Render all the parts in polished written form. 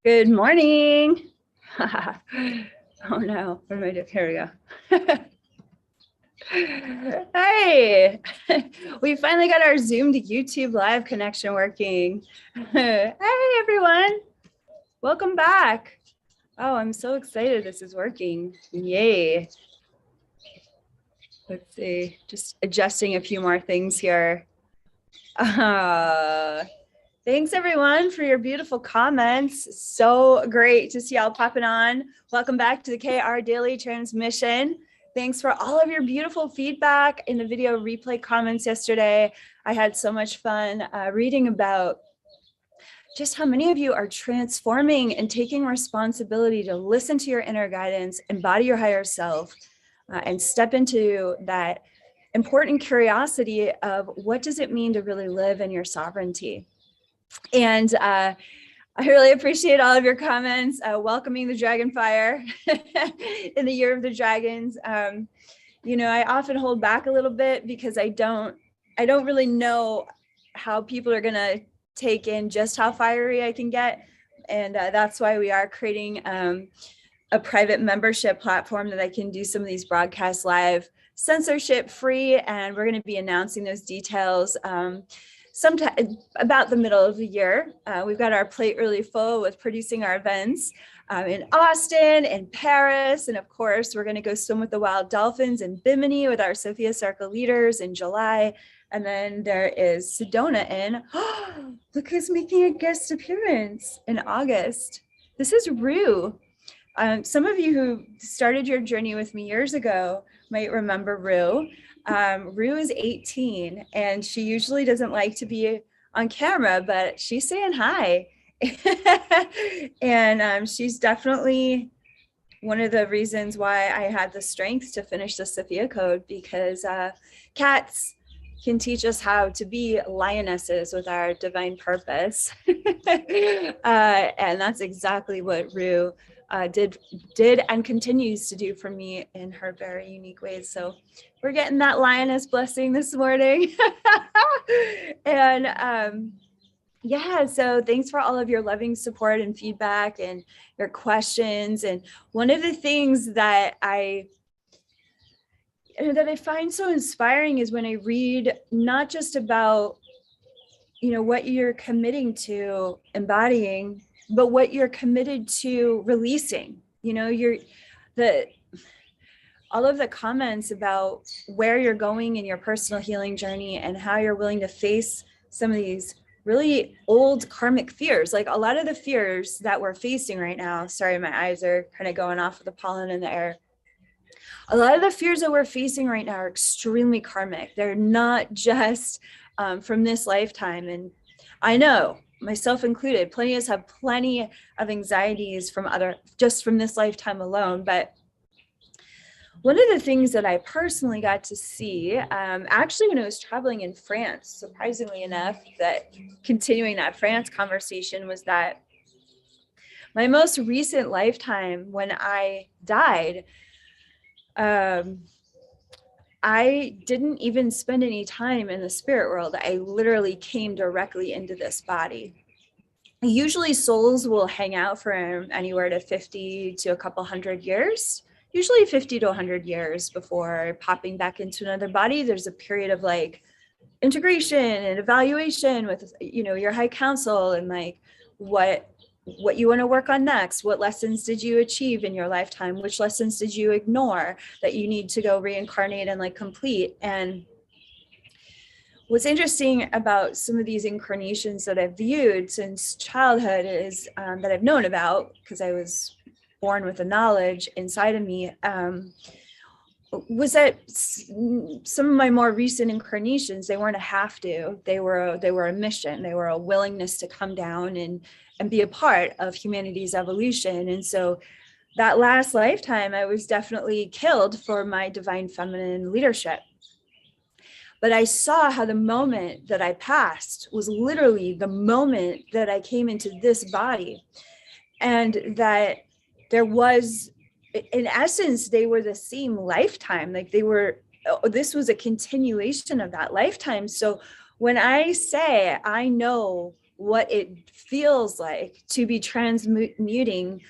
Good morning. Oh no, what am I doing? Here we go. Hey, we finally got our Zoom to YouTube live connection working. Hey everyone, welcome back. Oh, I'm so excited this is working. Yay. Let's see, just adjusting a few more things here. Thanks everyone for your beautiful comments. So great to see y'all popping on. Welcome back to the KR Daily Transmission. Thanks for all of your beautiful feedback in the video replay comments yesterday. I had so much fun reading about just how many of you are transforming and taking responsibility to listen to your inner guidance, embody your higher self, and step into that important curiosity of what does it mean to really live in your sovereignty. And I really appreciate all of your comments, welcoming the dragon fire in the year of the dragons. You know, I often hold back a little bit because I don't really know how people are going to take in just how fiery I can get. And that's why we are creating a private membership platform that I can do some of these broadcasts live, censorship free. And we're going to be announcing those details sometime about the middle of the year. We've got our plate really full with producing our events in Austin and Paris. And of course, we're going to go swim with the wild dolphins in Bimini with our Sophia Circle leaders in July. And then there is Sedona in, look who's making a guest appearance in August. This is Rue. Some of you who started your journey with me years ago might remember Rue. Rue is 18 and she usually doesn't like to be on camera, but she's saying hi. And she's definitely one of the reasons why I had the strength to finish the Sophia Code, because cats can teach us how to be lionesses with our divine purpose. And that's exactly what Rue did and continues to do for me in her very unique ways. So we're getting that lioness blessing this morning. And yeah, so thanks for all of your loving support and feedback and your questions. And one of the things that I find so inspiring is when I read not just about, you know, what you're committing to embodying, but what you're committed to releasing. You know, all of the comments about where you're going in your personal healing journey and how you're willing to face some of these really old karmic fears. Like a lot of the fears that we're facing right now, sorry, my eyes are kind of going off with the pollen in the air. A lot of the fears that we're facing right now are extremely karmic. They're not just from this lifetime. And I know, myself included, plenty of us have plenty of anxieties just from this lifetime alone. But one of the things that I personally got to see, actually when I was traveling in France, surprisingly enough, that continuing that France conversation, was that my most recent lifetime when I died, I didn't even spend any time in the spirit world. I literally came directly into this body. Usually souls will hang out for anywhere to 50 to a couple hundred years, usually 50 to 100 years before popping back into another body. There's a period of like integration and evaluation with, you know, your high council and like what you want to work on next. What lessons did you achieve in your lifetime? Which lessons did you ignore that you need to go reincarnate and like complete? And what's interesting about some of these incarnations that I've viewed since childhood is that I've known about, because I was born with the knowledge inside of me, was that some of my more recent incarnations, they weren't a have to, they were a mission. They were a willingness to come down and be a part of humanity's evolution. And so that last lifetime, I was definitely killed for my divine feminine leadership. But I saw how the moment that I passed was literally the moment that I came into this body, and that there was, in essence, they were the same lifetime. Like this was a continuation of that lifetime. So when I say I know what it feels like to be transmuting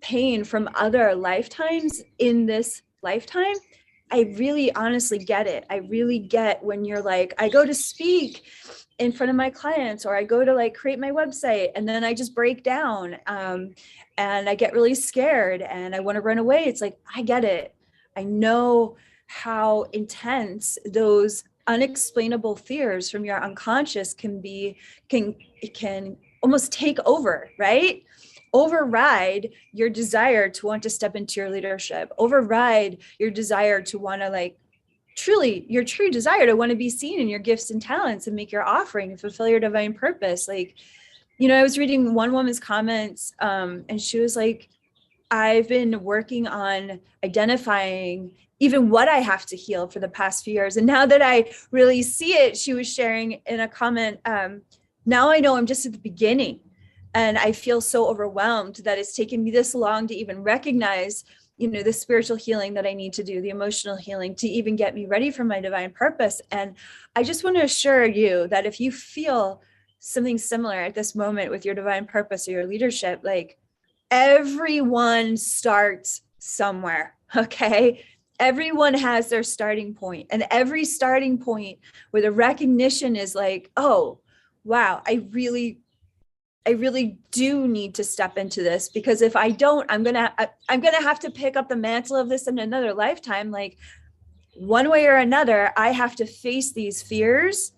pain from other lifetimes in this lifetime, I really honestly get it. I really get when you're like, I go to speak in front of my clients, or I go to like create my website, and then I just break down, and I get really scared and I want to run away. It's like, I get it. I know how intense those unexplainable fears from your unconscious can almost take over, right? Override your desire to want to step into your leadership, override your desire to want to like truly your true desire to want to be seen in your gifts and talents and make your offering and fulfill your divine purpose. Like, you know, I was reading one woman's comments, and she was like, I've been working on identifying even what I have to heal for the past few years. And now that I really see it, she was sharing in a comment, now I know I'm just at the beginning. And I feel so overwhelmed that it's taken me this long to even recognize, you know, the spiritual healing that I need to do, the emotional healing to even get me ready for my divine purpose. And I just want to assure you that if you feel something similar at this moment with your divine purpose or your leadership, like, everyone starts somewhere, okay? Everyone has their starting point, and every starting point where the recognition is like, oh, wow, I really do need to step into this, because if I don't, I'm gonna have to pick up the mantle of this in another lifetime. Like, one way or another, I have to face these fears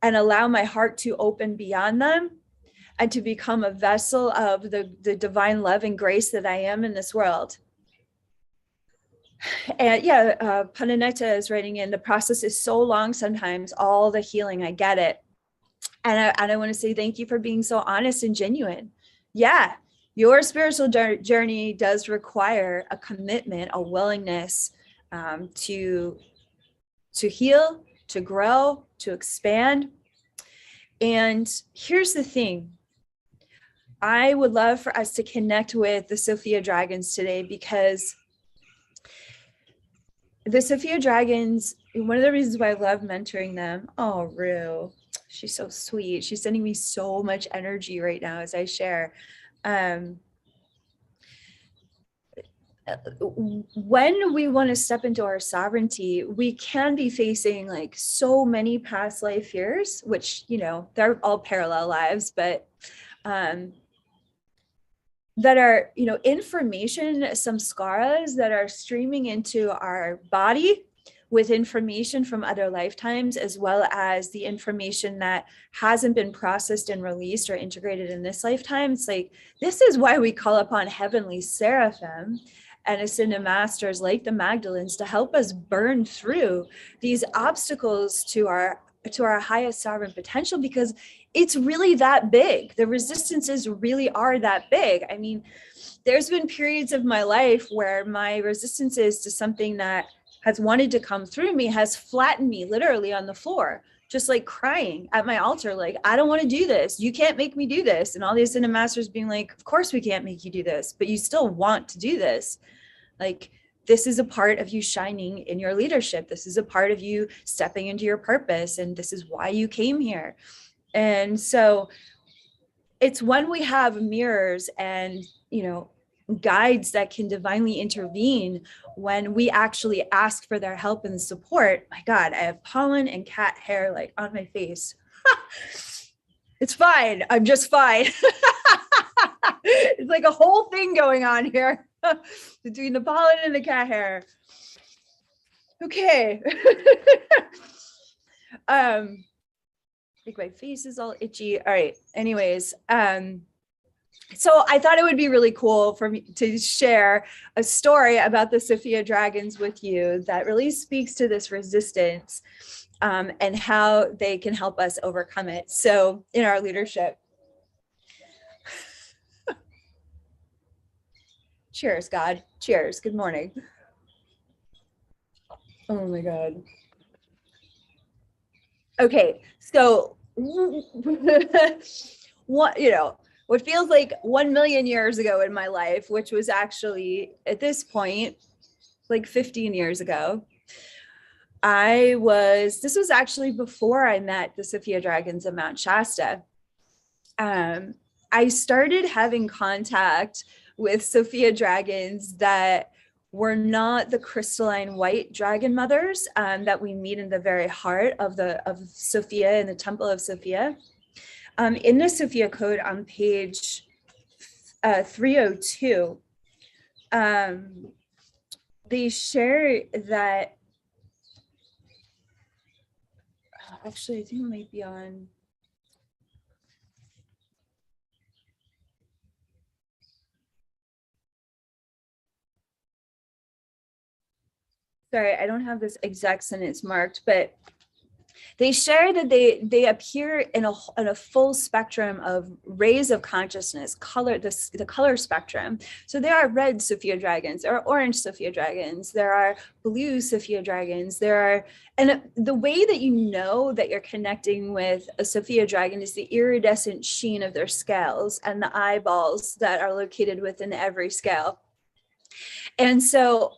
and allow my heart to open beyond them and to become a vessel of the divine love and grace that I am in this world. And yeah, Pananeta is writing in, the process is so long sometimes, all the healing, I get it. And I want to say thank you for being so honest and genuine. Yeah, your spiritual journey does require a commitment, a willingness to heal, to grow, to expand. And here's the thing. I would love for us to connect with the Sophia Dragons today, because the Sophia Dragons, one of the reasons why I love mentoring them, oh, Rue, she's so sweet. She's sending me so much energy right now as I share. When we want to step into our sovereignty, we can be facing like so many past life fears, which, you know, they're all parallel lives, but that are, you know, information, samskaras that are streaming into our body with information from other lifetimes, as well as the information that hasn't been processed and released or integrated in this lifetime. It's like, this is why we call upon heavenly seraphim and ascended masters like the Magdalens to help us burn through these obstacles to our highest sovereign potential, because it's really that big. The resistances really are that big. I mean, there's been periods of my life where my resistances to something that has wanted to come through me has flattened me literally on the floor, just like crying at my altar, like, I don't want to do this. You can't make me do this. And all these ascended masters being like, of course we can't make you do this, but you still want to do this. Like, this is a part of you shining in your leadership. This is a part of you stepping into your purpose. And this is why you came here. And so it's when we have mirrors and, you know, guides that can divinely intervene when we actually ask for their help and support. My God, I have pollen and cat hair like on my face. It's fine. I'm just fine. It's like a whole thing going on here between the pollen and the cat hair. Okay. Like my face is all itchy. All right. Anyways, so I thought it would be really cool for me to share a story about the Sophia Dragons with you that really speaks to this resistance, and how they can help us overcome it. So in our leadership. Cheers, God. Cheers. Good morning. Oh my God. Okay, so what, you know, what feels like 1 million years ago in my life, which was actually at this point like 15 years ago, this was actually before I met the Sophia Dragons of Mount Shasta. I started having contact with Sophia dragons that were not the crystalline white dragon mothers that we meet in the very heart of Sophia in the Temple of Sophia. In the Sophia Code on page 302, they share that, actually, I think it might be on, sorry, I don't have this exact sentence marked, but they share that they appear in a full spectrum of rays of consciousness, the color spectrum. So there are red Sophia dragons, there are orange Sophia dragons, there are blue Sophia dragons, and the way that you know that you're connecting with a Sophia dragon is the iridescent sheen of their scales and the eyeballs that are located within every scale. And so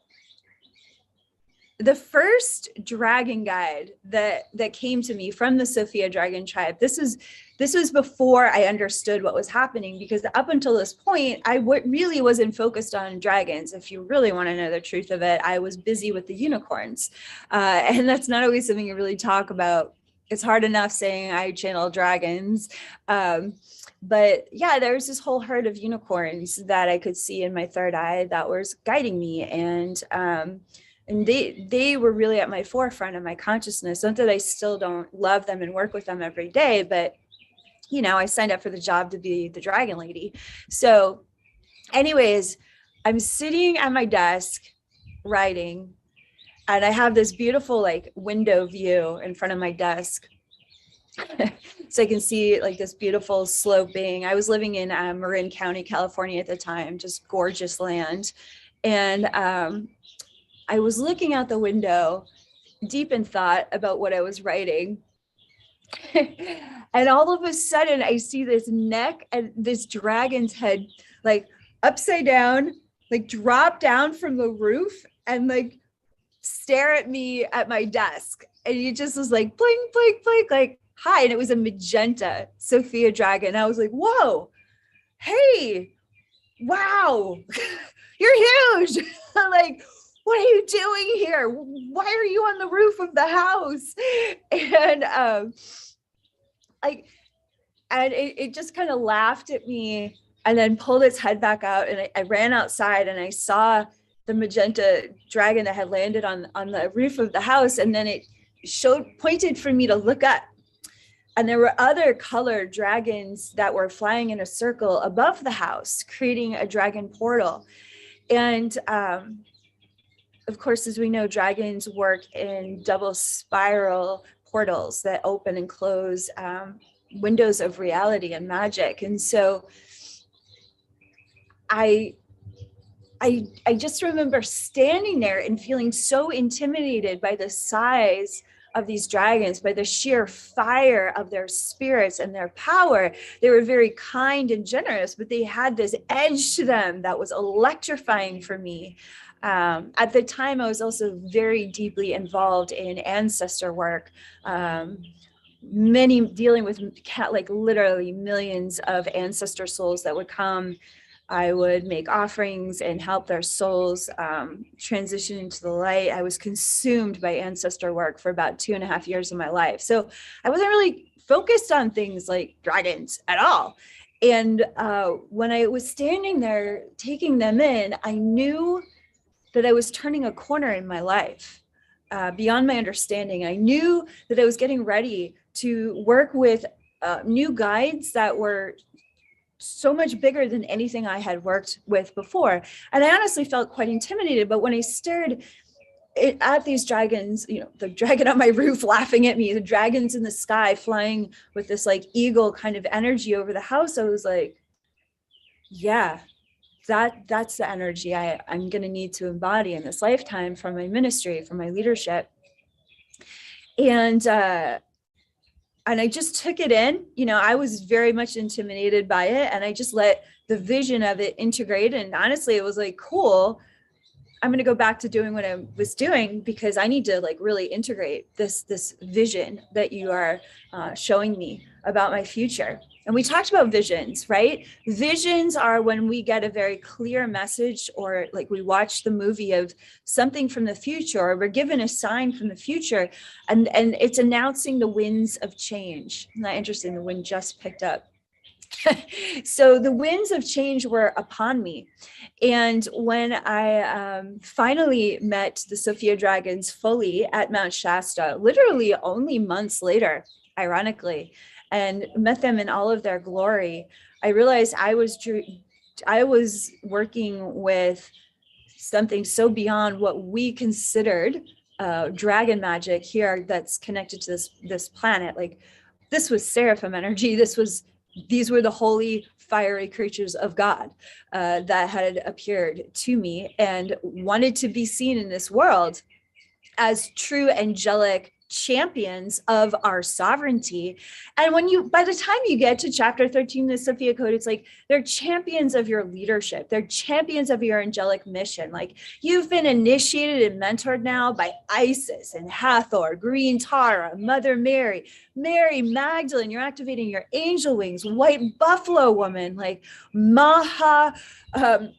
the first dragon guide that came to me from the Sophia dragon tribe, this was before I understood what was happening, because up until this point, I really wasn't focused on dragons. If you really want to know the truth of it, I was busy with the unicorns. And that's not always something you really talk about. It's hard enough saying I channel dragons. But yeah, there's this whole herd of unicorns that I could see in my third eye that was guiding me. And they were really at my forefront of my consciousness. Not that I still don't love them and work with them every day, but you know, I signed up for the job to be the dragon lady. So anyways, I'm sitting at my desk writing, and I have this beautiful like window view in front of my desk. So I can see like this beautiful sloping. I was living in Marin County, California at the time, just gorgeous land. And I was looking out the window, deep in thought about what I was writing. And all of a sudden I see this neck and this dragon's head like upside down, like drop down from the roof and like stare at me at my desk. And it just was like blink, blink, blink, like hi. And it was a magenta Sophia dragon. I was like, whoa, hey, wow, you're huge. Like, what are you doing here? Why are you on the roof of the house? And it just kind of laughed at me and then pulled its head back out. And I ran outside and I saw the magenta dragon that had landed on the roof of the house. And then it pointed for me to look up. And there were other colored dragons that were flying in a circle above the house, creating a dragon portal. And of course, as we know, dragons work in double spiral portals that open and close windows of reality and magic. And so I just remember standing there and feeling so intimidated by the size of these dragons, by the sheer fire of their spirits and their power. They were very kind and generous, but they had this edge to them that was electrifying for me. At the time, I was also very deeply involved in ancestor work, dealing with like literally millions of ancestor souls that would come. I would make offerings and help their souls transition into the light. I was consumed by ancestor work for about 2.5 years of my life. So I wasn't really focused on things like dragons at all. And when I was standing there taking them in, I knew that I was turning a corner in my life beyond my understanding. I knew that I was getting ready to work with new guides that were so much bigger than anything I had worked with before. And I honestly felt quite intimidated, but when I stared at these dragons, you know, the dragon on my roof laughing at me, the dragons in the sky flying with this like eagle kind of energy over the house, I was like, yeah, that's the energy I'm going to need to embody in this lifetime for my ministry, for my leadership. And I just took it in. You know, I was very much intimidated by it, and I just let the vision of it integrate. And honestly, it was like, cool. I'm going to go back to doing what I was doing because I need to like really integrate this vision that you are showing me about my future. And we talked about visions, right? Visions are when we get a very clear message, or like we watch the movie of something from the future, or we're given a sign from the future, and it's announcing the winds of change. Isn't that interesting? The wind just picked up. So the winds of change were upon me. And when I finally met the Sophia dragons fully at Mount Shasta, literally only months later, ironically, and met them in all of their glory, I realized I was working with something so beyond what we considered dragon magic here that's connected to this planet. Like, this was seraphim energy. These were the holy fiery creatures of God that had appeared to me and wanted to be seen in this world as true angelic champions of our sovereignty. And by the time you get to chapter 13 of the Sophia Code, it's like they're champions of your leadership. They're champions of your angelic mission. Like, you've been initiated and mentored now by Isis and Hathor, Green Tara, Mother Mary, Mary Magdalene. You're activating your angel wings, White Buffalo Woman, like Maha,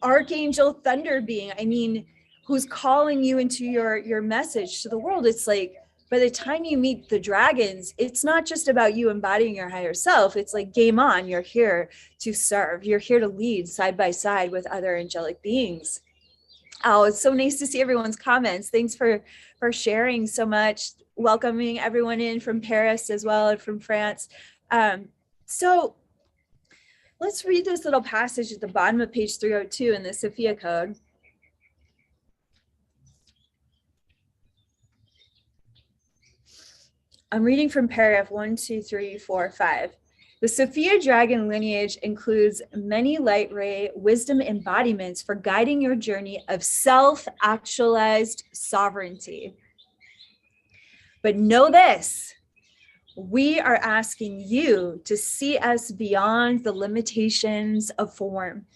Archangel Thunder Being. I mean, who's calling you into your message to the world. It's like, by the time you meet the dragons, it's not just about you embodying your higher self. It's like, game on. You're here to serve. You're here to lead side by side with other angelic beings. Oh, it's so nice to see everyone's comments. Thanks for sharing so much. Welcoming everyone in from Paris as well, and from France. So let's read this little passage at the bottom of page 302 in the Sophia Code. I'm reading from paragraph 1, 2, 3, 4, 5. The Sophia dragon lineage includes many light ray wisdom embodiments for guiding your journey of self-actualized sovereignty. But know this, we are asking you to see us beyond the limitations of form.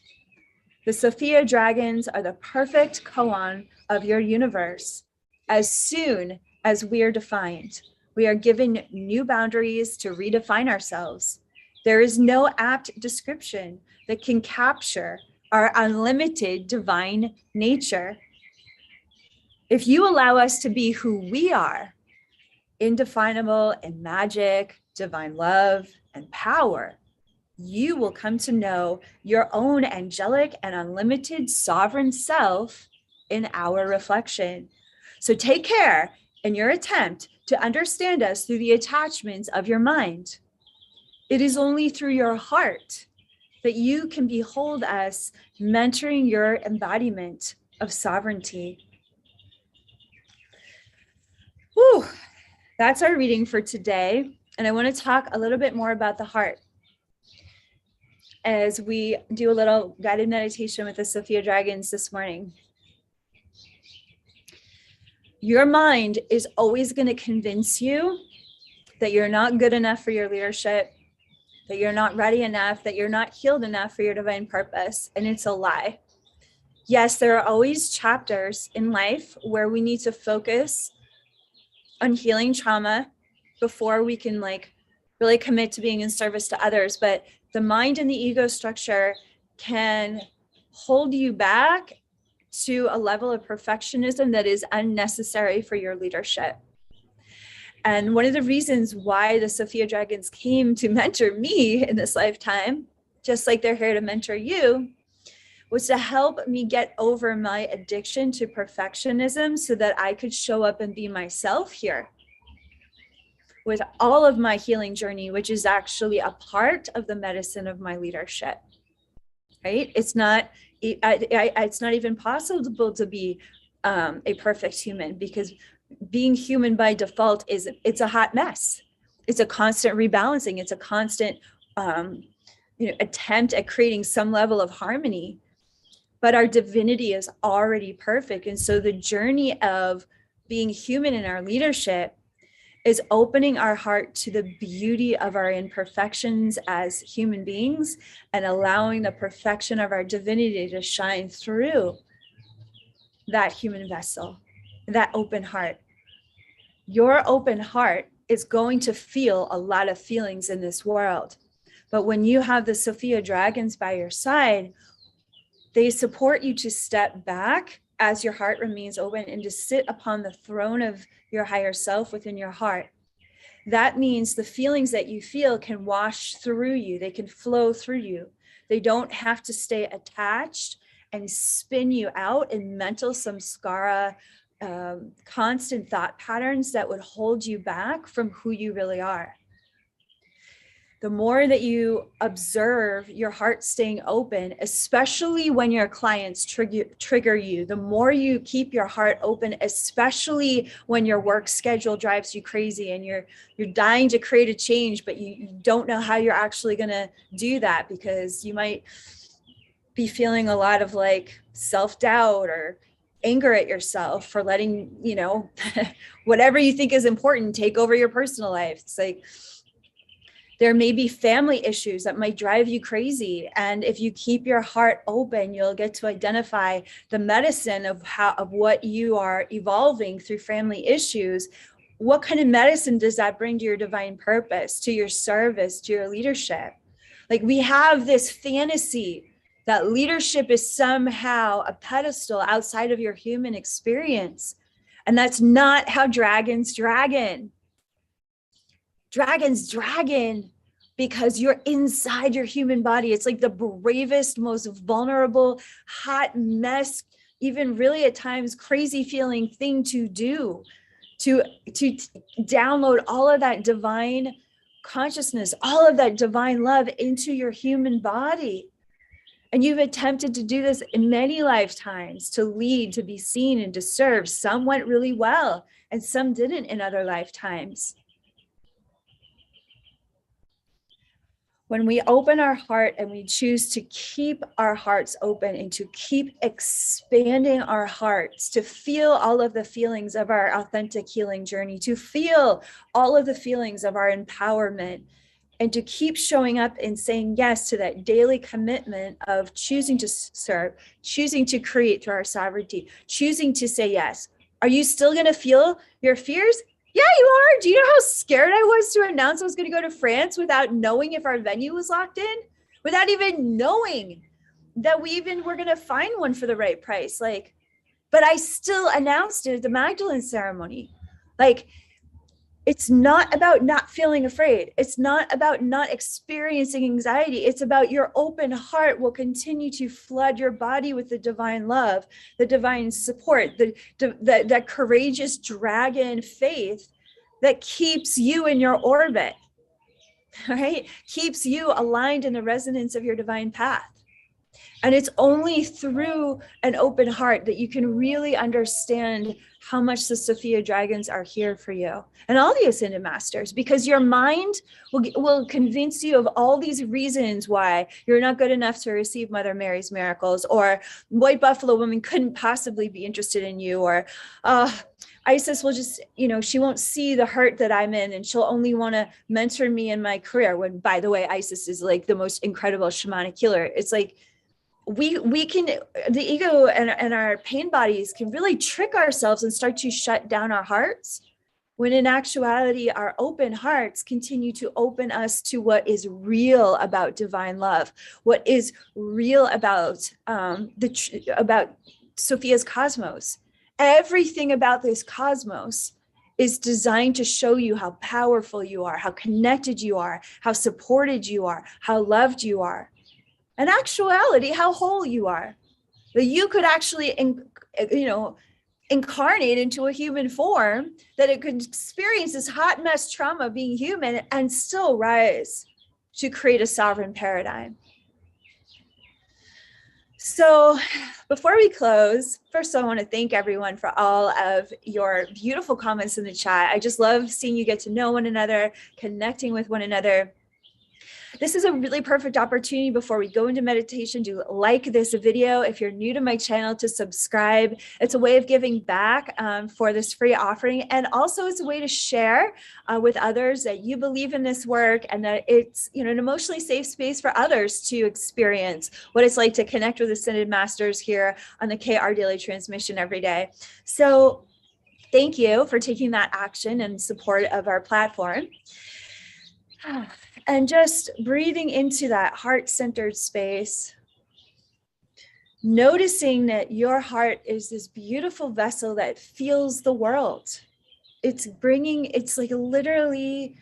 The Sophia dragons are the perfect koan of your universe. As soon as we are defined, we are given new boundaries to redefine ourselves. There is no apt description that can capture our unlimited divine nature. If you allow us to be who we are, indefinable in magic, divine love, and power, you will come to know your own angelic and unlimited sovereign self in our reflection. So take care in your attempt to understand us through the attachments of your mind. It is only through your heart that you can behold us mentoring your embodiment of sovereignty. Whew, that's our reading for today. And I want to talk a little bit more about the heart as we do a little guided meditation with the Sophia dragons this morning. Your mind is always going to convince you that you're not good enough for your leadership, that you're not ready enough, that you're not healed enough for your divine purpose. And it's a lie. Yes, there are always chapters in life where we need to focus on healing trauma before we can like really commit to being in service to others. But the mind and the ego structure can hold you back to a level of perfectionism that is unnecessary for your leadership. And one of the reasons why the Sophia dragons came to mentor me in this lifetime, just like they're here to mentor you, was to help me get over my addiction to perfectionism so that I could show up and be myself here with all of my healing journey, which is actually a part of the medicine of my leadership, right? It's not even possible to be a perfect human, because being human by default it's a hot mess. It's a constant rebalancing. It's a constant attempt at creating some level of harmony. But our divinity is already perfect. And so the journey of being human in our leadership is opening our heart to the beauty of our imperfections as human beings and allowing the perfection of our divinity to shine through. that human vessel, that open heart. Your open heart is going to feel a lot of feelings in this world. But when you have the Sophia dragons by your side, they support you to step back as your heart remains open and to sit upon the throne of your higher self within your heart. That means the feelings that you feel can wash through you. They can flow through you. They don't have to stay attached and spin you out in mental samskara, constant thought patterns that would hold you back from who you really are. The more that you observe your heart staying open, especially when your clients trigger you, the more you keep your heart open, especially when your work schedule drives you crazy and you're dying to create a change, but you don't know how you're actually going to do that because you might be feeling a lot of like self-doubt or anger at yourself for letting, whatever you think is important take over your personal life. It's like, there may be family issues that might drive you crazy. And if you keep your heart open, you'll get to identify the medicine of what you are evolving through family issues. What kind of medicine does that bring to your divine purpose, to your service, to your leadership? Like, we have this fantasy that leadership is somehow a pedestal outside of your human experience. And that's not how dragons dragon. Dragons dragon because you're inside your human body. It's like the bravest, most vulnerable, hot mess, even really at times crazy feeling thing to do, to download all of that divine consciousness, all of that divine love into your human body. And you've attempted to do this in many lifetimes, to lead, to be seen, and to serve. Some went really well, and some didn't in other lifetimes. When we open our heart and we choose to keep our hearts open and to keep expanding our hearts, to feel all of the feelings of our authentic healing journey, to feel all of the feelings of our empowerment, and to keep showing up and saying yes to that daily commitment of choosing to serve, choosing to create through our sovereignty, choosing to say yes. Are you still going to feel your fears? Yeah, you are. Do you know how scared I was to announce I was going to go to France without knowing if our venue was locked in, without even knowing that we even were going to find one for the right price? Like, but I still announced it at the Magdalene ceremony. Like, it's not about not feeling afraid. It's not about not experiencing anxiety. It's about your open heart will continue to flood your body with the divine love, the divine support, that courageous dragon faith that keeps you in your orbit, right? Keeps you aligned in the resonance of your divine path. And it's only through an open heart that you can really understand how much the Sophia dragons are here for you and all the Ascended Masters, because your mind will convince you of all these reasons why you're not good enough to receive Mother Mary's miracles, or White Buffalo Woman couldn't possibly be interested in you, or Isis will just, she won't see the hurt that I'm in and she'll only want to mentor me in my career. When, by the way, Isis is like the most incredible shamanic healer. It's like, we can, the ego and our pain bodies can really trick ourselves and start to shut down our hearts, when in actuality, our open hearts continue to open us to what is real about divine love, what is real about about Sophia's cosmos. Everything about this cosmos is designed to show you how powerful you are, how connected you are, how supported you are, how loved you are. In actuality, how whole you are, that you could actually, incarnate into a human form, that it could experience this hot mess trauma of being human and still rise to create a sovereign paradigm. So before we close, first I want to thank everyone for all of your beautiful comments in the chat. I just love seeing you get to know one another, connecting with one another. This is a really perfect opportunity before we go into meditation to like this video. If you're new to my channel, to subscribe. It's a way of giving back for this free offering. And also it's a way to share with others that you believe in this work and that it's, you know, an emotionally safe space for others to experience what it's like to connect with Ascended Masters here on the KR Daily Transmission every day. So thank you for taking that action in support of our platform. And just breathing into that heart-centered space, noticing that your heart is this beautiful vessel that feels the world. It's like literally,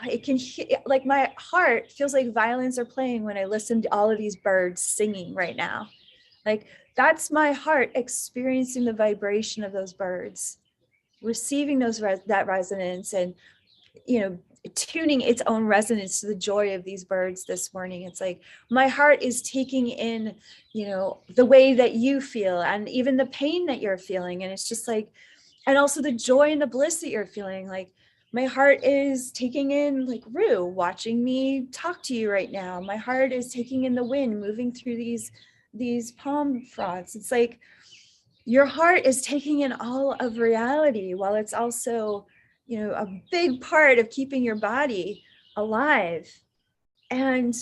it can, like my heart feels like violins are playing when I listen to all of these birds singing right now. Like that's my heart experiencing the vibration of those birds, receiving that resonance, and, you know, tuning its own resonance to the joy of these birds this morning. It's like my heart is taking in, you know, the way that you feel and even the pain that you're feeling. And it's just like, and also the joy and the bliss that you're feeling. Like my heart is taking in like Rue watching me talk to you right now. My heart is taking in the wind moving through these palm fronds. It's like your heart is taking in all of reality while it's also, you know, a big part of keeping your body alive. And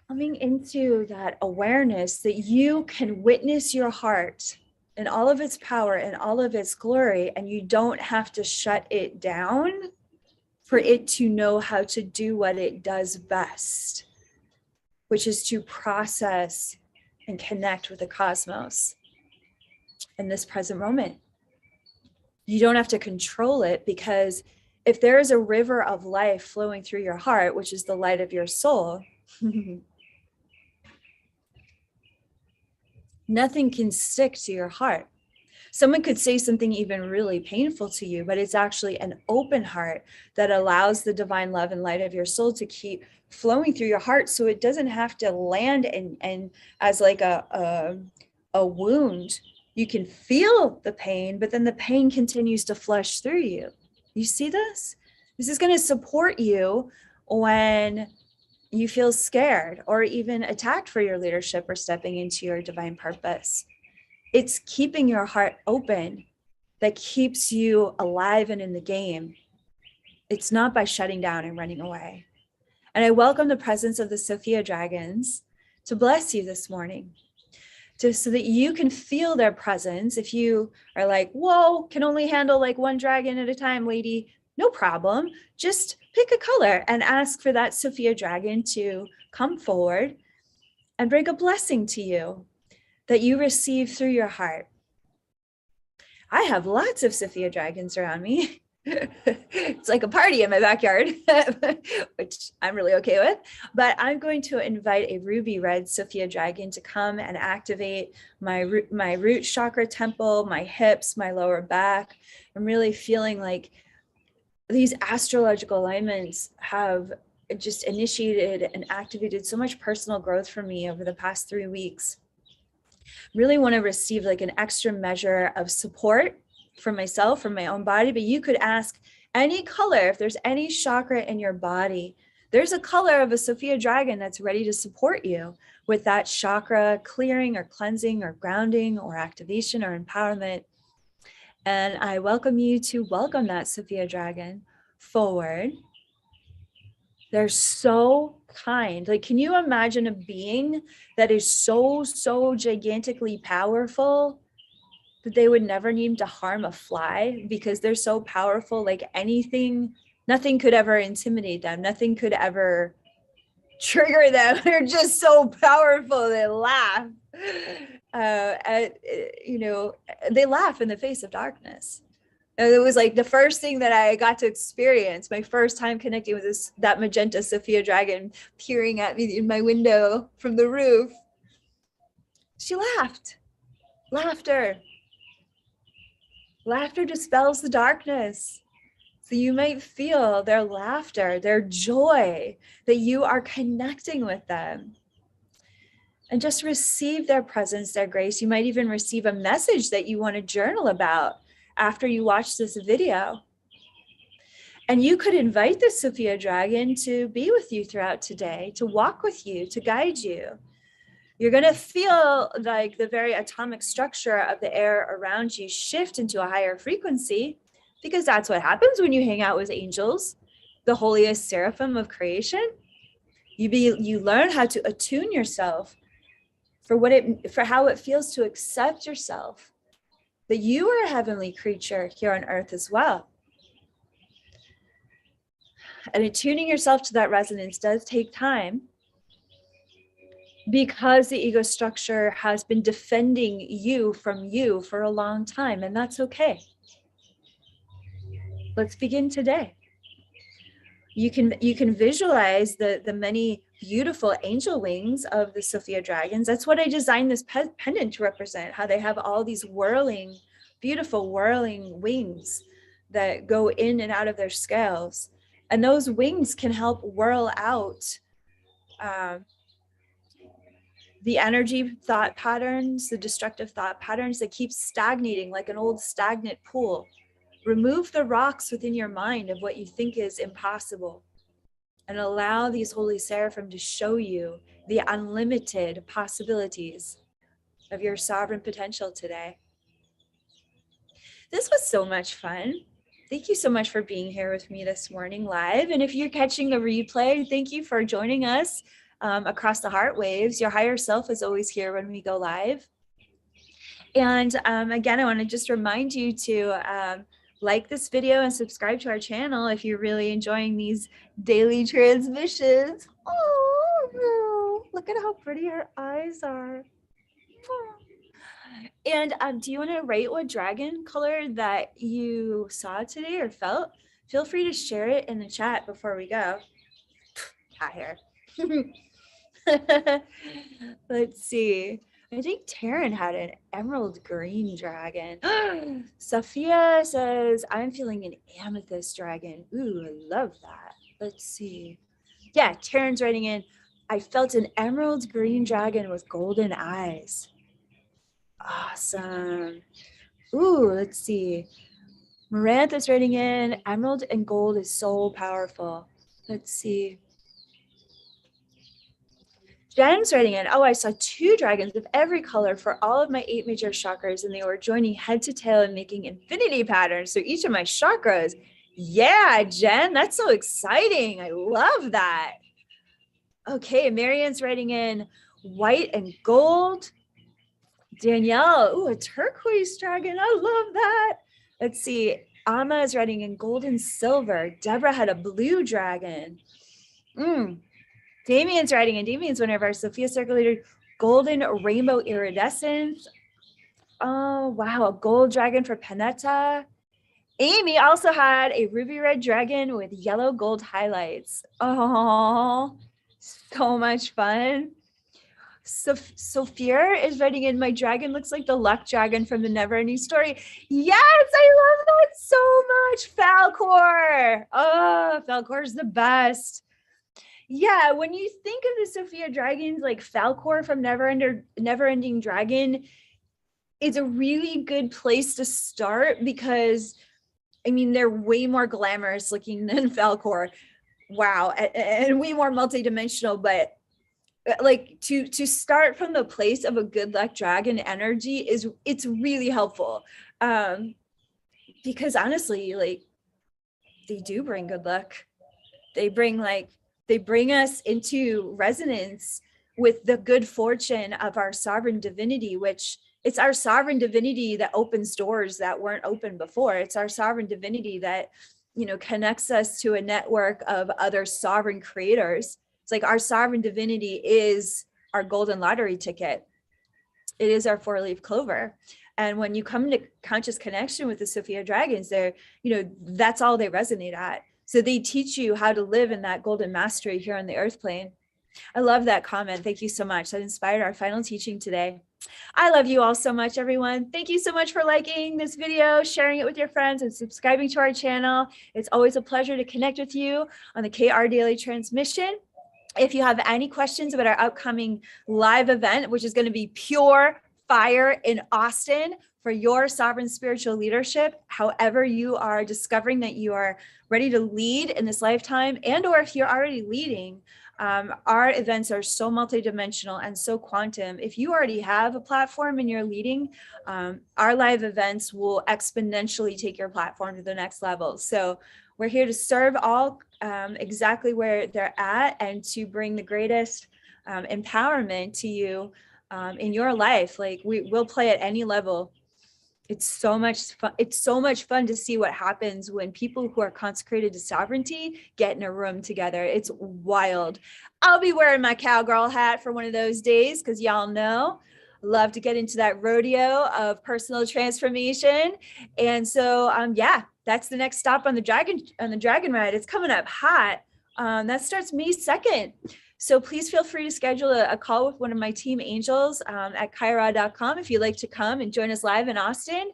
coming into that awareness that you can witness your heart in all of its power and all of its glory, and you don't have to shut it down for it to know how to do what it does best, which is to process and connect with the cosmos in this present moment. You don't have to control it, because if there is a river of life flowing through your heart, which is the light of your soul, nothing can stick to your heart. Someone could say something even really painful to you, but it's actually an open heart that allows the divine love and light of your soul to keep flowing through your heart, so it doesn't have to land and as like a wound. You can feel the pain, but then the pain continues to flush through you. You see this? This is going to support you when you feel scared or even attacked for your leadership or stepping into your divine purpose. It's keeping your heart open that keeps you alive and in the game. It's not by shutting down and running away. And I welcome the presence of the Sophia dragons to bless you this morning, so that you can feel their presence. If you are like, whoa, can only handle like one dragon at a time, lady, no problem. Just pick a color and ask for that Sophia dragon to come forward and bring a blessing to you that you receive through your heart. I have lots of Sophia dragons around me. It's like a party in my backyard, which I'm really okay with. But I'm going to invite a ruby red Sophia dragon to come and activate my root chakra temple, my hips, my lower back. I'm really feeling like these astrological alignments have just initiated and activated so much personal growth for me over the past 3 weeks. Really want to receive like an extra measure of support for myself, for my own body, but you could ask any color. If there's any chakra in your body, there's a color of a Sophia dragon that's ready to support you with that chakra clearing or cleansing or grounding or activation or empowerment. And I welcome you to welcome that Sophia dragon forward. They're so kind. Like, can you imagine a being that is so gigantically powerful that they would never need to harm a fly because they're so powerful? Like nothing could ever intimidate them. Nothing could ever trigger them. They're just so powerful. They laugh. They laugh in the face of darkness. And it was like the first thing that I got to experience, my first time connecting with that magenta Sophia dragon peering at me in my window from the roof. She laughed. Laughter dispels the darkness. So you might feel their laughter, their joy, that you are connecting with them. And just receive their presence, their grace. You might even receive a message that you want to journal about after you watch this video. And you could invite the Sophia dragon to be with you throughout today, to walk with you, to guide you. You're going to feel like the very atomic structure of the air around you shift into a higher frequency, because that's what happens when you hang out with angels, the holiest seraphim of creation. You learn how to attune yourself for how it feels to accept yourself, that you are a heavenly creature here on earth as well. And attuning yourself to that resonance does take time, because the ego structure has been defending you from you for a long time, and that's okay. Let's begin today. You can visualize the many beautiful angel wings of the Sophia dragons. That's what I designed this pendant to represent, how they have all these whirling, beautiful whirling wings that go in and out of their scales. And those wings can help whirl out the energy thought patterns, the destructive thought patterns that keep stagnating like an old stagnant pool. Remove the rocks within your mind of what you think is impossible, and allow these holy seraphim to show you the unlimited possibilities of your sovereign potential today. This was so much fun. Thank you so much for being here with me this morning live. And if you're catching the replay, thank you for joining us across the heart waves. Your higher self is always here when we go live. And again, I want to just remind you to like this video and subscribe to our channel if you're really enjoying these daily transmissions. Oh, look at how pretty her eyes are. And do you want to rate what dragon color that you saw today or felt? Feel free to share it in the chat before we go. Cat hair. Let's see. I think Taryn had an emerald green dragon. Sophia says, I'm feeling an amethyst dragon. Ooh, I love that. Let's see. Yeah, Taryn's writing in, I felt an emerald green dragon with golden eyes. Awesome. Ooh, let's see. Marantha's writing in, emerald and gold is so powerful. Let's see. Jen's writing in, oh, I saw 2 dragons of every color for all of my 8 major chakras, and they were joining head to tail and making infinity patterns. So each of my chakras. Yeah, Jen, that's so exciting. I love that. Okay, Marianne's writing in white and gold. Danielle, ooh, a turquoise dragon. I love that. Let's see. Amma is writing in gold and silver. Deborah had a blue dragon. Damien's writing in. Damien's one of our Sophia circulated golden rainbow iridescence. Oh, wow. A gold dragon for Panetta. Amy also had a ruby red dragon with yellow gold highlights. Oh, so much fun. Sophia is writing in, my dragon looks like the luck dragon from the Neverending Story. Yes, I love that so much. Falcor. Oh, Falcor's the best. Yeah, when you think of the Sophia dragons, like Falcor from Neverending Dragon, it's a really good place to start because, I mean, they're way more glamorous looking than Falcor. Wow, and way more multidimensional, but like to start from the place of a good luck dragon energy it's really helpful, because honestly, like, they do bring good luck. They bring us into resonance with the good fortune of our sovereign divinity, which it's our sovereign divinity that opens doors that weren't open before. It's our sovereign divinity that, connects us to a network of other sovereign creators. It's like our sovereign divinity is our golden lottery ticket. It is our 4-leaf clover. And when you come into conscious connection with the Sophia dragons, they're, that's all they resonate at. So they teach you how to live in that golden mastery here on the earth plane. I love that comment. Thank you so much. That inspired our final teaching today. I love you all so much, everyone. Thank you so much for liking this video, sharing it with your friends, and subscribing to our channel. It's always a pleasure to connect with you on the KR Daily Transmission. If you have any questions about our upcoming live event, which is going to be pure fire in Austin for your sovereign spiritual leadership, however you are discovering that you are ready to lead in this lifetime, and or if you're already leading. Our events are so multidimensional and so quantum. If you already have a platform and you're leading, our live events will exponentially take your platform to the next level. So we're here to serve all exactly where they're at and to bring the greatest empowerment to you in your life. Like we'll play at any level. It's so much fun. It's so much fun to see what happens when people who are consecrated to sovereignty get in a room together. It's wild. I'll be wearing my cowgirl hat for one of those days because y'all know I love to get into that rodeo of personal transformation. And so yeah, that's the next stop on the dragon ride. It's coming up hot. That starts May 2nd. So please feel free to schedule a call with one of my team angels at Kaia.com if you'd like to come and join us live in Austin.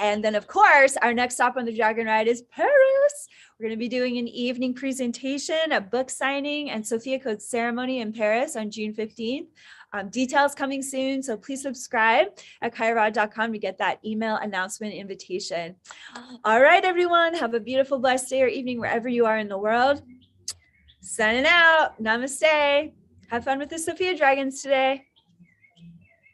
And then, of course, our next stop on the Dragon Ride is Paris. We're going to be doing an evening presentation, a book signing, and Sophia Code ceremony in Paris on June 15th. Details coming soon, so please subscribe at Kaia.com to get that email announcement invitation. All right, everyone, have a beautiful, blessed day or evening wherever you are in the world. Signing out. Namaste. Have fun with the Sophia Dragons today.